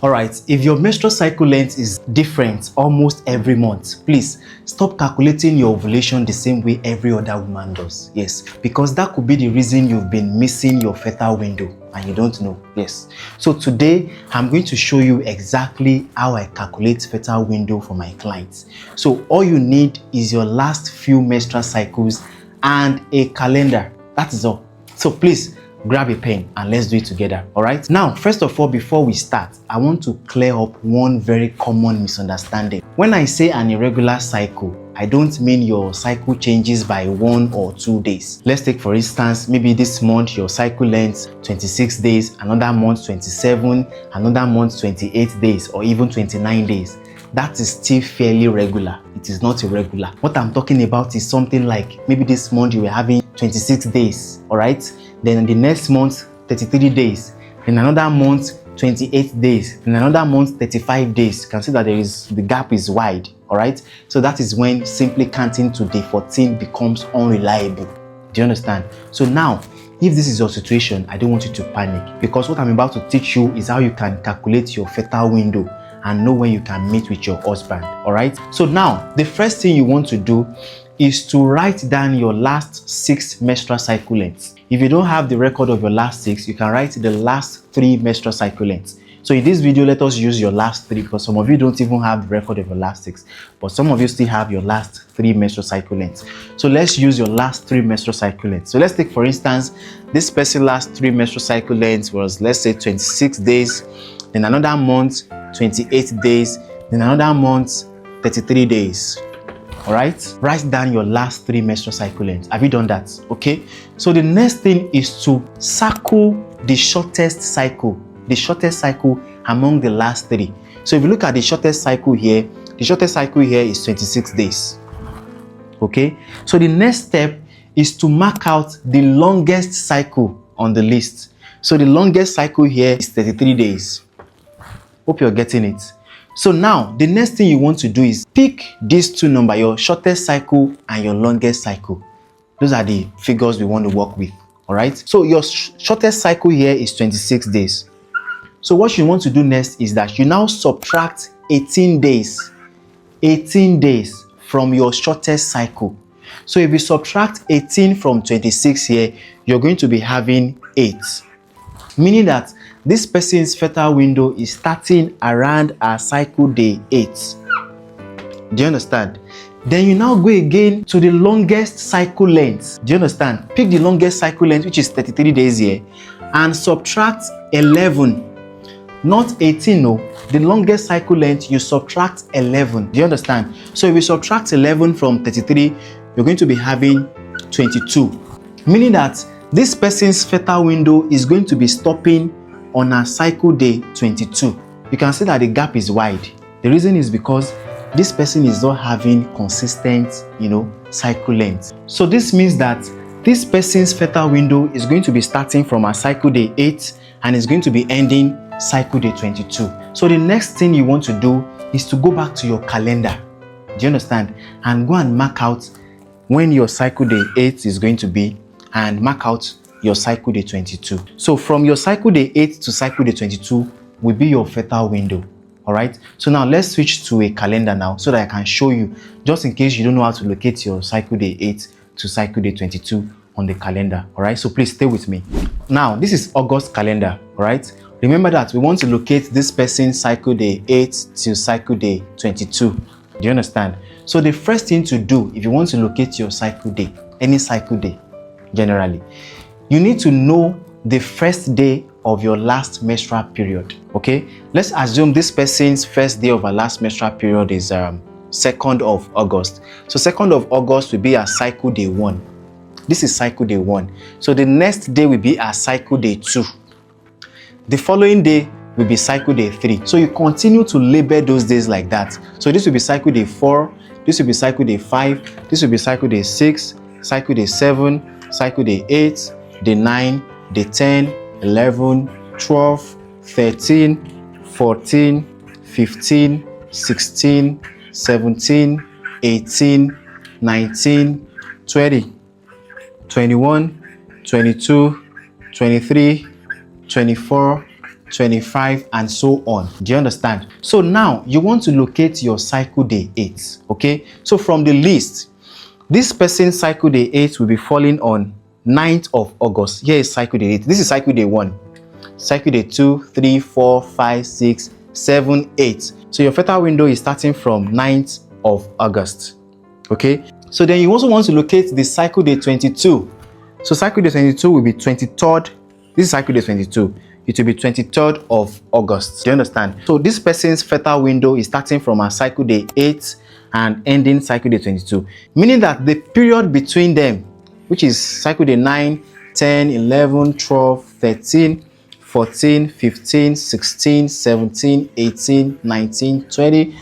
Alright, if your menstrual cycle length is different almost every month, please stop calculating your ovulation the same way every other woman does. Yes, because that could be the reason you've been missing your fertile window and you don't know. Yes. So today, I'm going to show you exactly how I calculate fertile window for my clients. So all you need is your last few menstrual cycles and a calendar. That is all. So please, grab a pen and let's do it together. All right, now first of all, before we start, I want to clear up one very common misunderstanding. When I say an irregular cycle, I don't mean your cycle changes by 1 or 2 days. Let's take for instance, maybe this month your cycle length 26 days, another month 27, another month 28 days, or even 29 days. That is still fairly regular. It is not irregular. What I'm talking about is something like maybe this month you were having 26 days, all right? Then the next month 33 days, then another month 28 days, then another month 35 days. You can see that the gap is wide, all right? So that is when simply counting to day 14 becomes unreliable. Do you understand? So now, if this is your situation, I don't want you to panic, because what I'm about to teach you is how you can calculate your fertile window and know when you can meet with your husband. All right, so now the first thing you want to do is to write down your last 6 menstrual cycle lengths. If you don't have the record of your last 6, you can write the last 3 menstrual cycle lengths. So in this video, let us use your last 3, because some of you don't even have the record of your last 6, but some of you still have your last 3 menstrual cycle lengths. So let's use your last 3 menstrual cycle lengths. So let's take for instance, this person's last 3 menstrual cycle lengths was, let's say, 26 days, then another month 28 days, then another month 33 days. All right, write down your last 3 menstrual cycle lengths. Have you done that? Okay, so the next thing is to circle the shortest cycle among the last 3. So if you look at the shortest cycle here, is 26 days. Okay, so the next step is to mark out the longest cycle on the list. So the longest cycle here is 33 days. Hope you're getting it. So now the next thing you want to do is pick these 2 numbers, your shortest cycle and your longest cycle. Those are the figures we want to work with. All right, so your shortest cycle here is 26 days. So what you want to do next is that you now subtract 18 days from your shortest cycle. So if you subtract 18 from 26 here, you're going to be having 8, meaning that this person's fertile window is starting around our cycle day 8. Do you understand? Then you now go again to the longest cycle length. Do you understand? Pick the longest cycle length, which is 33 days here, and subtract 11. Not 18, no. The longest cycle length, you subtract 11. Do you understand? So if you subtract 11 from 33, you're going to be having 22. Meaning that this person's fertile window is going to be stopping on a cycle day 22. You can see that the gap is wide. The reason is because this person is not having consistent, cycle length. So this means that this person's fertile window is going to be starting from a cycle day 8 and is going to be ending cycle day 22. So the next thing you want to do is to go back to your calendar. Do you understand? And go and mark out when your cycle day 8 is going to be, and mark out your cycle day 22. So from your cycle day 8 to cycle day 22 will be your fertile window. All right, so now let's switch to a calendar now, so that I can show you, just in case you don't know how to locate your cycle day 8 to cycle day 22 on the calendar. All right, so please stay with me. Now this is August calendar. All right, remember that we want to locate this person's cycle day 8 to cycle day 22. Do you understand? So the first thing to do, if you want to locate your cycle day, any cycle day generally, you need to know the first day of your last menstrual period. Okay, let's assume this person's first day of her last menstrual period is 2nd of August. So 2nd of August will be a cycle day 1. This is cycle day 1. So the next day will be a cycle day 2. The following day will be cycle day 3. So you continue to label those days like that. So this will be cycle day 4, this will be cycle day 5, this will be cycle day 6, cycle day 7, cycle day 8, day 9, day 10, 11, 12, 13, 14, 15, 16, 17, 18, 19, 20, 21, 22, 23, 24, 25, and so on. Do you understand? So now you want to locate your cycle day 8. Okay, so from the list, this person's cycle day 8 will be falling on 9th of August. Here is cycle day 8. This is cycle day 1. Cycle day 2, 3, 4, 5, 6, 7, 8. So your fertile window is starting from 9th of August. Okay, so then you also want to locate the cycle day 22. So cycle day 22 will be 23rd. This is cycle day 22. It will be 23rd of August. Do you understand? So this person's fertile window is starting from a cycle day 8 and ending cycle day 22. Meaning that the period between them, which is cycle day 9, 10, 11, 12, 13, 14, 15, 16, 17, 18, 19, 20,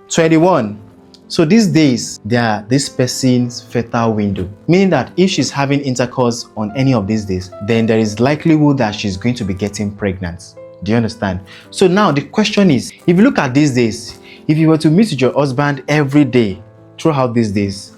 21. So these days, they are this person's fertile window. Meaning that if she's having intercourse on any of these days, then there is likelihood that she's going to be getting pregnant. Do you understand? So now the question is, if you look at these days, if you were to meet with your husband every day throughout these days,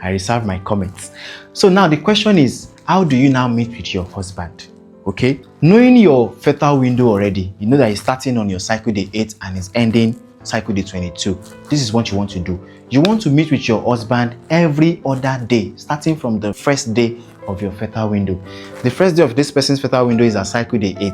I reserve my comments. So now the question is, how do you now meet with your husband? Okay, knowing your fertile window already, you know that it's starting on your cycle day 8 and it's ending cycle day 22. This is what you want to do. You want to meet with your husband every other day, starting from the first day of your fertile window. The first day of this person's fertile window is a cycle day 8.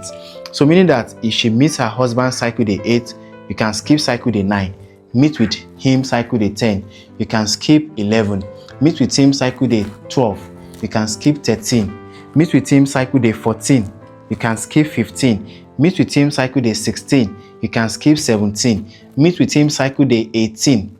So meaning that if she meets her husband cycle day 8, you can skip cycle day 9. Meet with him cycle day 10. You can skip 11. Meet with him cycle day 12. You can skip 13. Meet with him cycle day 14. You can skip 15. Meet with him cycle day 16. You can skip 17. Meet with him cycle day 18.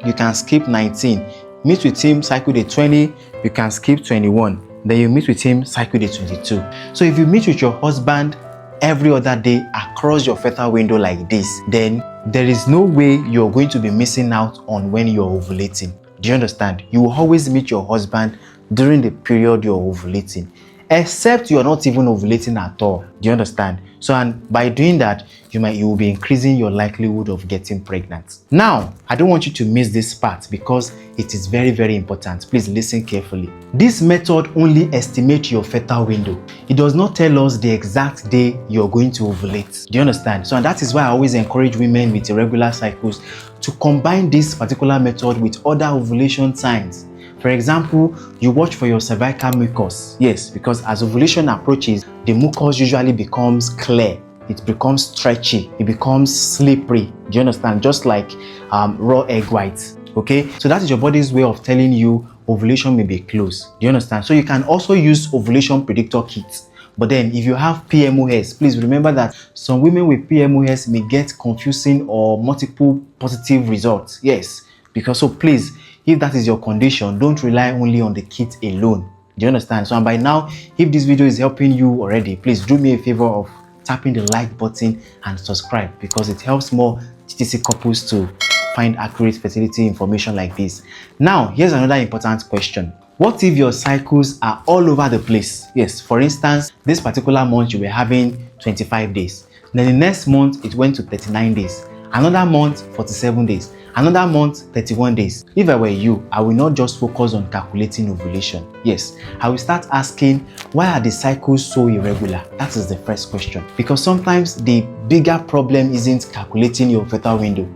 You can skip 19. Meet with him cycle day 20. You can skip 21. Then you meet with him cycle day 22. So if you meet with your husband every other day across your fertile window like this, then there is no way you're going to be missing out on when you're ovulating. Do you understand? You will always meet your husband during the period you're ovulating, except you're not even ovulating at all. Do you understand? So, and by doing that, you will be increasing your likelihood of getting pregnant. Now, I don't want you to miss this part because it is very, very important. Please listen carefully. This method only estimates your fertile window. It does not tell us the exact day you're going to ovulate. Do you understand? So, and that is why I always encourage women with irregular cycles to combine this particular method with other ovulation signs. For example, you watch for your cervical mucus. Yes, because as ovulation approaches, the mucus usually becomes clear. It becomes stretchy. It becomes slippery. Do you understand? Just like raw egg whites. Okay? So that is your body's way of telling you ovulation may be close. Do you understand? So you can also use ovulation predictor kits. But then if you have PMOS, please remember that some women with PMOS may get confusing or multiple positive results. Yes. Because so please, if that is your condition, don't rely only on the kit alone. Do you understand? So and by now, if this video is helping you already, please do me a favor of tapping the like button and subscribe, because it helps more TTC couples to find accurate fertility information like this. Now, here's another important question. What if your cycles are all over the place? Yes, for instance, this particular month you were having 25 days. Then the next month it went to 39 days. Another month, 47 days. Another month, 31 days. If I were you, I will not just focus on calculating ovulation. Yes, I will start asking, why are the cycles so irregular? That is the first question. Because sometimes the bigger problem isn't calculating your fertile window.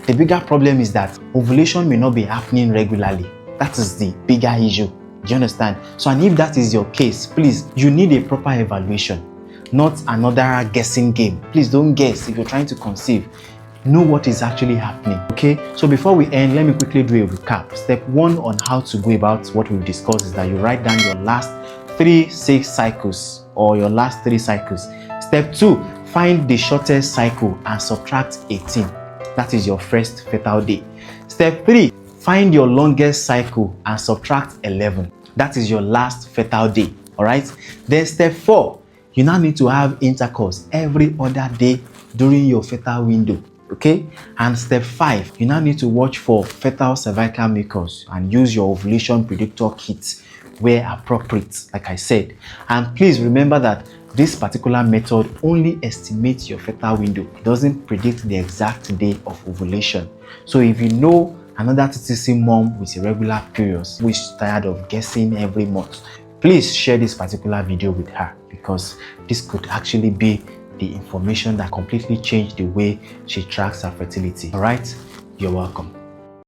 The bigger problem is that ovulation may not be happening regularly. That is the bigger issue. Do you understand? So, and if that is your case, please, you need a proper evaluation, not another guessing game. Please don't guess if you're trying to conceive. Know what is actually happening. Okay, so before we end, let me quickly do a recap. Step 1 on how to go about what we've discussed is that you write down your last 6 cycles or your last 3 cycles. Step 2, find the shortest cycle and subtract 18. That is your first fertile day. Step 3, find your longest cycle and subtract 11. That is your last fertile day. All right. Then step 4, you now need to have intercourse every other day during your fertile window. Okay, and step 5, you now need to watch for fertile cervical mucus and use your ovulation predictor kit where appropriate, like I said. And please remember that this particular method only estimates your fertile window. It doesn't predict the exact day of ovulation. So if you know another TTC mom with irregular periods who is tired of guessing every month, please share this particular video with her, because this could actually be the information that completely changed the way she tracks her fertility. All right, you're welcome.